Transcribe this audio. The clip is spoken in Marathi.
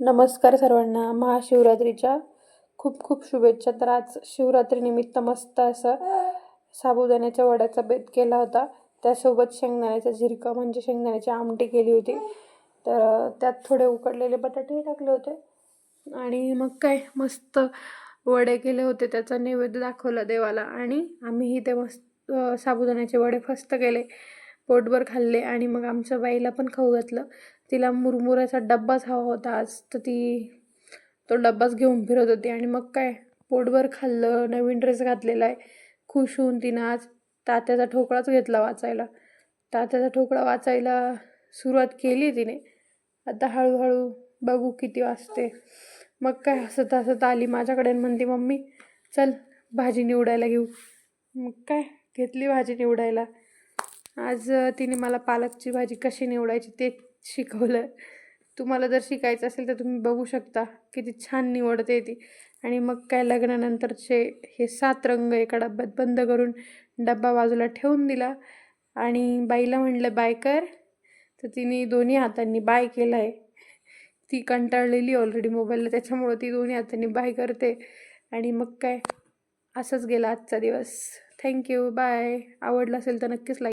नमस्कार सर्वांना. महाशिवरात्रीच्या खूप खूप शुभेच्छा. तर आज शिवरात्रीनिमित्त मस्त असं साबुदाण्याच्या वड्याचा बेत केला होता. त्यासोबत शेंगदाण्याचा झिरका म्हणजे शेंगदाण्याची आमटी केली होती. तर त्यात थोडे उकडलेले बटाटे टाकले होते आणि मग काय मस्त वडे केले होते. त्याचा नैवेद्य दाखवला देवाला आणि आम्हीही ते मस्त साबुदाण्याचे वडे फस्त केले, पोटभर खाल्ले आणि मग आमच्या बाईला पण खाऊ घातलं. तिला मुरमुऱ्याचा डब्बाच हवा होता आज, तर ती तो डब्बाच घेऊन फिरत होती आणि मग काय पोटभर खाल्लं. नवीन ड्रेस घातलेला आहे. खुश होऊन तिनं आज तात्याचा ठोकळाच घेतला वाचायला. तात्याचा ठोकळा वाचायला सुरुवात केली तिने. आता हळूहळू बघू किती वाजते. मग काय हसत हसत आली माझ्याकडे आणि म्हणते, मम्मी चल भाजी निवडायला घेऊ. मग काय घेतली भाजी निवडायला. आज तिने मला पालकची भाजी कशी निवडायची ते शिकवलं. तुम्हाला जर शिकायचं असेल तर तुम्ही बघू शकता किती छान निवडते ती. आणि मग काय लग्नानंतरचे हे 7 रंग एका डब्यात बंद करून डब्बा बाजूला ठेवून दिला आणि बाईला म्हटलं बाय कर. तर तिने दोन्ही हातांनी बाय केलं आहे. ती कंटाळलेली ऑलरेडी मोबाईलला, त्याच्यामुळं ती दोन्ही हातांनी बाय करते. आणि मग काय असंच गेला आजचा दिवस. Thank you, bye. आवडलं असेल तर नक्कीच लाईक